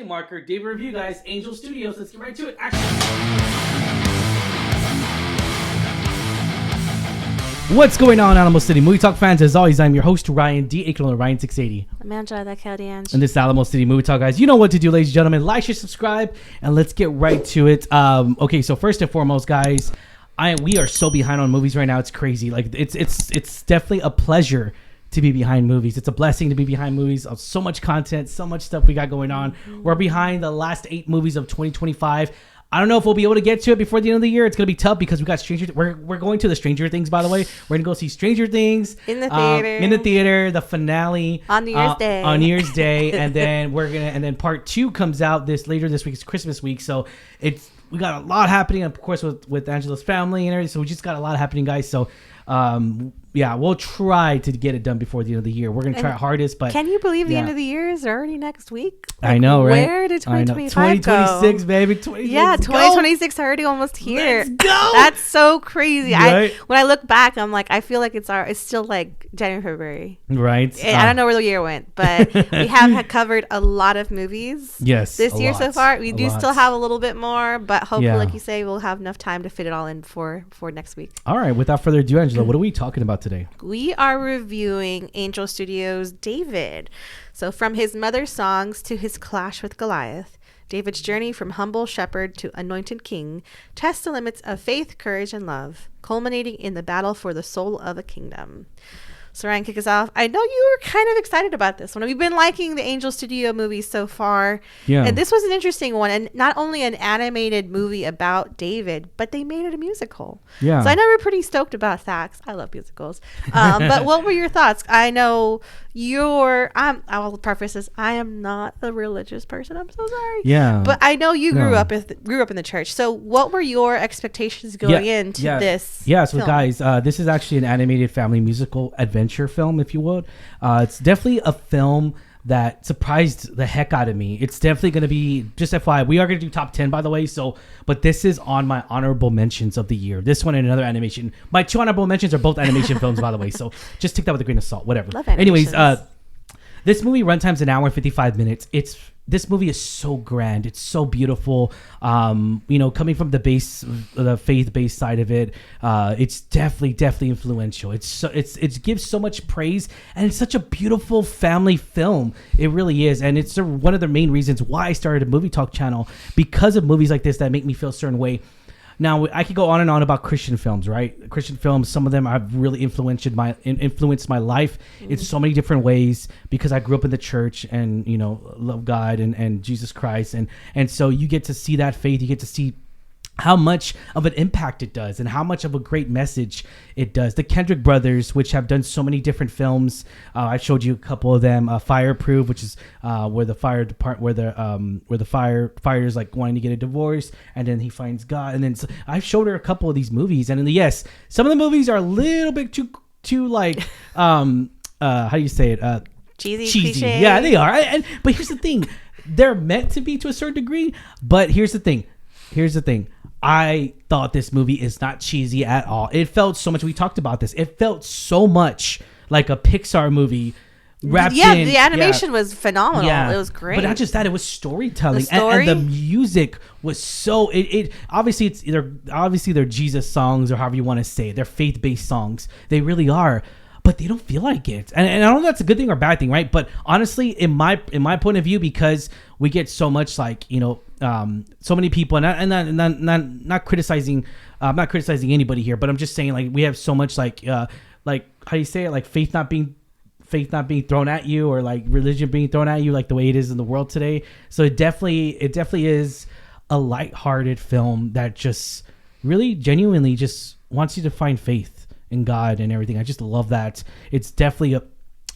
marker. David review, guys. Angel Studios. Let's get right to it. Action. What's going on, Alamo City Movie Talk fans? As always, I'm your host, Ryan D. aka Ryan680. I'm Angela, that Kelly-Ange. And this is Alamo City Movie Talk, guys. You know what to do, ladies and gentlemen. Like, share, subscribe, and let's get right to it. Okay, so first and foremost, guys, we are so behind on movies right now. It's crazy. Like, it's definitely a pleasure to be behind movies. It's a blessing to be behind movies. So much content, so much stuff we got going on. Mm-hmm. We're behind the last 8 movies of 2025. I don't know if we'll be able to get to it before the end of the year. It's going to be tough because we got We're going to the Stranger Things, by the way. We're going to go see Stranger Things in the theater. The finale on New Year's Day. On New Year's Day, and then part 2 comes out later this week. It's Christmas week, so we got a lot happening, of course, with Angela's family and everything. So we just got a lot happening, guys. So yeah, we'll try to get it done before the end of the year. We're going to try our hardest, but can you believe the end of the year is already next week? Like, I know, right? Where did 2025 2026, go? Baby. 2026, yeah, 2026 already almost here. Let's go. That's so crazy. Right? When I look back, I'm like, I feel like it's still like January, February. Right. I don't know where the year went, but we have covered a lot of movies. Yes. This year so far. We do still have a little bit more, but hopefully, like you say, we'll have enough time to fit it all in for next week. All right. Without further ado, Angela, what are we talking about today? We are reviewing Angel Studios' David. So from his mother's songs to his clash with Goliath, David's journey from humble shepherd to anointed king tests the limits of faith, courage, and love, culminating in the battle for the soul of a kingdom. So Ryan, kick us off. I know you were kind of excited about this one. We've been liking the Angel Studio movies so far. Yeah. And this was an interesting one. And not only an animated movie about David, but they made it a musical. Yeah. So I know we're pretty stoked about that. I love musicals. But what were your thoughts? I know I'll preface this. I am not a religious person. I'm so sorry. Yeah. But I know you grew up in the church. So what were your expectations going into this? Yeah. So film? Guys, this is actually an animated family musical adventure film, if you would. It's definitely a film that surprised the heck out of me. It's definitely going to be, just FYI, we are going to do top 10, by the way. But this is on my honorable mentions of the year. This one and another animation. My 2 honorable mentions are both animation films, by the way. So just take that with a grain of salt. Whatever. Love animations. Anyways, this movie runtime's an hour and 55 minutes. This movie is so grand. It's so beautiful. Coming from the faith-based side of it, it's definitely influential. It gives so much praise, and it's such a beautiful family film. It really is, and it's one of the main reasons why I started a movie talk channel, because of movies like this that make me feel a certain way. Now, I could go on and on about Christian films, right? Christian films, some of them have really influenced my life in so many different ways, because I grew up in the church and, love God and Jesus Christ. And so you get to see that faith. You get to see how much of an impact it does and how much of a great message it does. The Kendrick brothers, which have done so many different films, I showed you a couple of them. Fireproof, which is where the firefighter's like wanting to get a divorce, and then he finds God. And then I've showed her a couple of these movies, and yes, some of the movies are a little bit too like how do you say it? Cheesy. Cliche. Yeah, they are. But here's the thing: they're meant to be to a certain degree. But here's the thing. I thought this movie is not cheesy at all. It felt so much. We talked about this. It felt so much like a Pixar movie wrapped in. The animation was phenomenal. Yeah. It was great. But not just that. It was storytelling. And the music was so. It obviously it's obviously they're Jesus songs, or however you want to say it. They're faith-based songs. They really are. But they don't feel like it, and I don't know if that's a good thing or bad thing, right? But honestly, in my point of view, because we get so much like so many people, and not criticizing, I'm not criticizing anybody here, but I'm just saying like we have so much like how do you say it, like faith not being thrown at you, or like religion being thrown at you, like the way it is in the world today. So it definitely is a lighthearted film that just really genuinely just wants you to find faith in God and everything. I just love that. It's definitely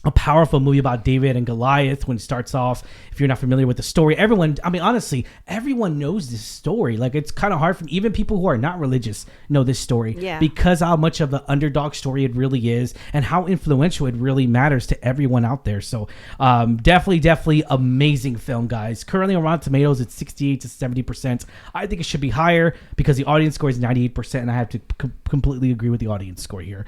a powerful movie about David and Goliath. When it starts off, if you're not familiar with the story, honestly, everyone knows this story. Like, it's kind of hard for even people who are not religious know this story, because how much of the underdog story it really is, and how influential it really matters to everyone out there. So definitely amazing film, guys. Currently on Rotten Tomatoes, it's 68 to 70%. I think it should be higher because the audience score is 98%, and I have to completely agree with the audience score here.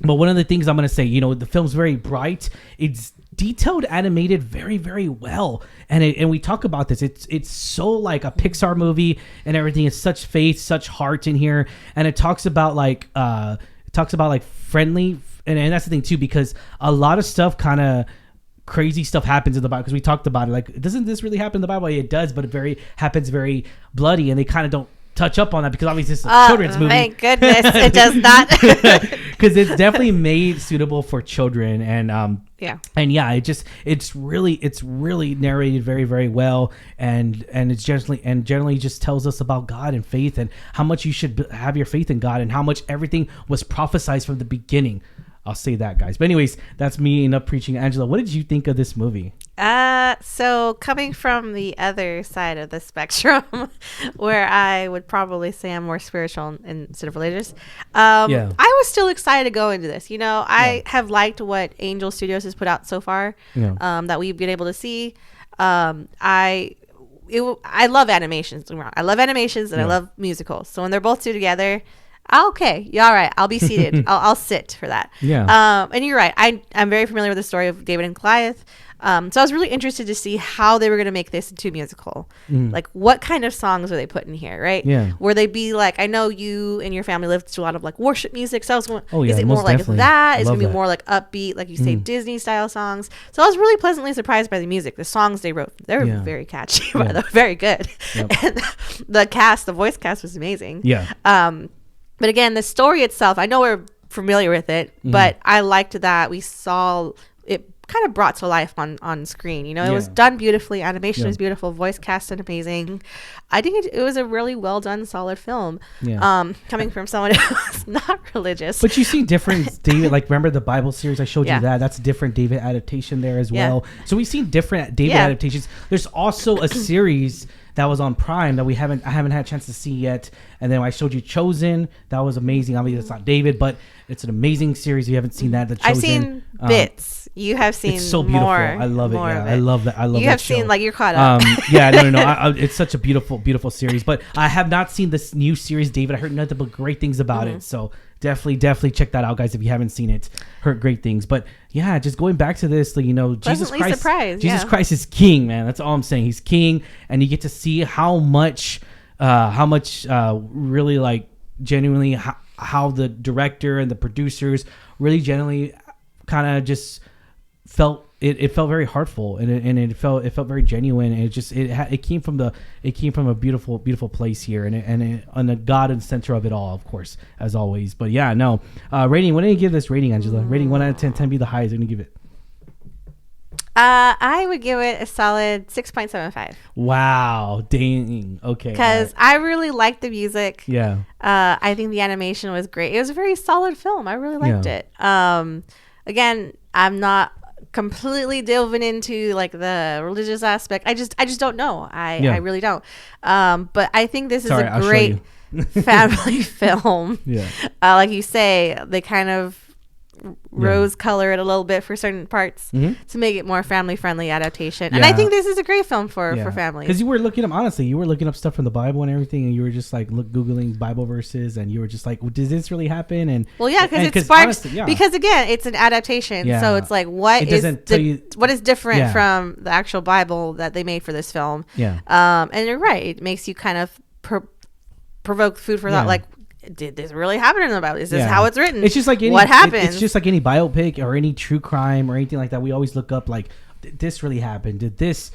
But one of the things I'm going to say, the film's very bright. It's detailed, animated very, very well. And we talk about this. It's so like a Pixar movie and everything. It's such faith, such heart in here, and it talks about like friendly, and that's the thing too, because a lot of stuff kind of crazy stuff happens in the Bible, because we talked about it. Like, doesn't this really happen in the Bible? It does, but it happens very bloody, and they kind of don't touch up on that because obviously it's a children's movie. Thank goodness it does not, because it's definitely made suitable for children. And it's really narrated very, very well, and it's generally just tells us about God and faith, and how much you should have your faith in God, and how much everything was prophesied from the beginning. I'll say that, guys. But anyways, that's me enough preaching. Angela, what did you think of this movie? So coming from the other side of the spectrum, where I would probably say I'm more spiritual instead of religious, I was still excited to go into this. You know, I have liked what Angel Studios has put out so far, that we've been able to see. I love animations. I love animations and I love musicals. So when they're both two together, okay, yeah, all right, I'll be seated. I'll sit for that. Yeah. And you're right. I'm very familiar with the story of David and Goliath. So I was really interested to see how they were going to make this into a musical. Like, what kind of songs are they putting in here, right? Yeah. Where they be like, I know you and your family live to a lot of like worship music. So I was going, is it more like definitely. That? Is it going to be more like upbeat, like you say, Disney style songs? So I was really pleasantly surprised by the music. The songs they wrote, they were very catchy, by the way, very good. Yep. And the voice cast was amazing. Yeah. But again, the story itself, I know we're familiar with it, but I liked that we saw it kind of brought to life on screen. You know, it was done beautifully. Animation was beautiful. Voice casted amazing. I think it was a really well done, solid film. Yeah. Coming from someone who's not religious. But you see different David, like remember the Bible series I showed you that? That's a different David adaptation there as well. So we've seen different David adaptations. There's also a series that was on Prime that I haven't had a chance to see yet. And then I showed you Chosen. That was amazing. Obviously, it's not David, but it's an amazing series. You haven't seen that. The Chosen. I've seen bits. You have seen it's so beautiful. More, I love it. Yeah, I love that. I love. You have seen like you're caught up. No. It's such a beautiful series. But I have not seen this new series, David. I heard nothing but great things about it. So definitely check that out, guys. If you haven't seen it, heard great things. But yeah, just going back to this, like, you know, Jesus Christ is king, man. That's all I'm saying. He's king, and you get to see how much really like genuinely how the director and the producers really genuinely kind of just felt it felt very heartful, and it felt very genuine, and it came from a beautiful place here, and the God in the center of it all, of course, as always. But yeah, no rating. What did you give this rating, Angela? Rating 1 out of 10. 10 be the highest. I'm gonna give it. I would give it a solid 6.75. Wow, dang. Okay. Because I really liked the music. Yeah. I think the animation was great. It was a very solid film. I really liked it. Again, I'm not completely delving into like the religious aspect. I just don't know. I really don't. But I think this is a great family film. Yeah. Like you say, they kind of rose color it a little bit for certain parts to make it more family friendly adaptation. And I think this is a great film for families. Because you were looking up stuff from the Bible and everything, and you were just like Googling Bible verses, and you were just like, well, does this really happen? And because it sparks, because again, it's an adaptation. So it's like, what is different from the actual Bible that they made for this film? Yeah. And you're right. It makes you kind of provoke food for thought, like, did this really happen in the Bible? Is this how it's written? It's just like what happened. It's just like any biopic or any true crime or anything like that. We always look up like, did this really happen? Did this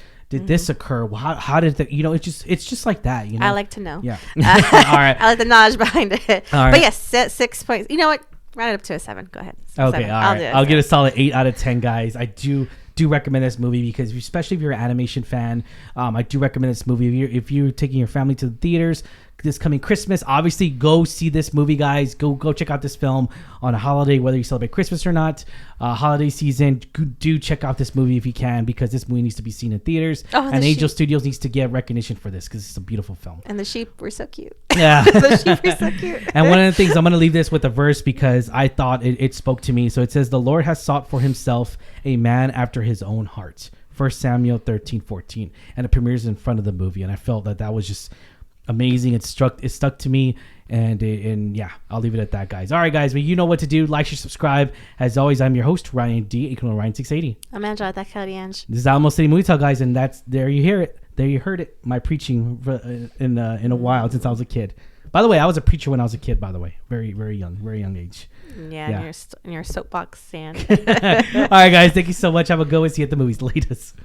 occur? How did that? You know, it's just like that. You know, I like to know. Yeah. All right. I like the knowledge behind it. All right. But yes, 6 points. You know what? Round it up to a 7. Go ahead. Okay. 7. All right. I'll get a solid 8 out of 10, guys. I do recommend this movie because, especially if you're an animation fan, I do recommend this movie. If you're taking your family to the theaters this coming Christmas, obviously go see this movie, guys. Go check out this film on a holiday, whether you celebrate Christmas or not. Holiday season, do check out this movie if you can, because this movie needs to be seen in theaters. And Angel Studios needs to get recognition for this because it's a beautiful film. And the sheep were so cute. Yeah. The sheep were so cute. And one of the things, I'm going to leave this with a verse because I thought it spoke to me. So it says, "The Lord has sought for himself a man after his own heart." 1 Samuel 13:14. And it premieres in front of the movie. And I felt that was just amazing. It stuck to me, and yeah, I'll leave it at that, guys. All right, guys, but you know what to do. Like, share, subscribe. As always, I'm your host, Ryan D. aka Ryan 680. I'm Angela. That's Ange. This is Alamo City Movie Talk, guys, and there you hear it. There you heard it. My preaching in a while since I was a kid. By the way, I was a preacher when I was a kid. By the way, very young age. Yeah. In your soapbox stand. All right, guys, thank you so much. Have a good one. See you at the movies. Latest.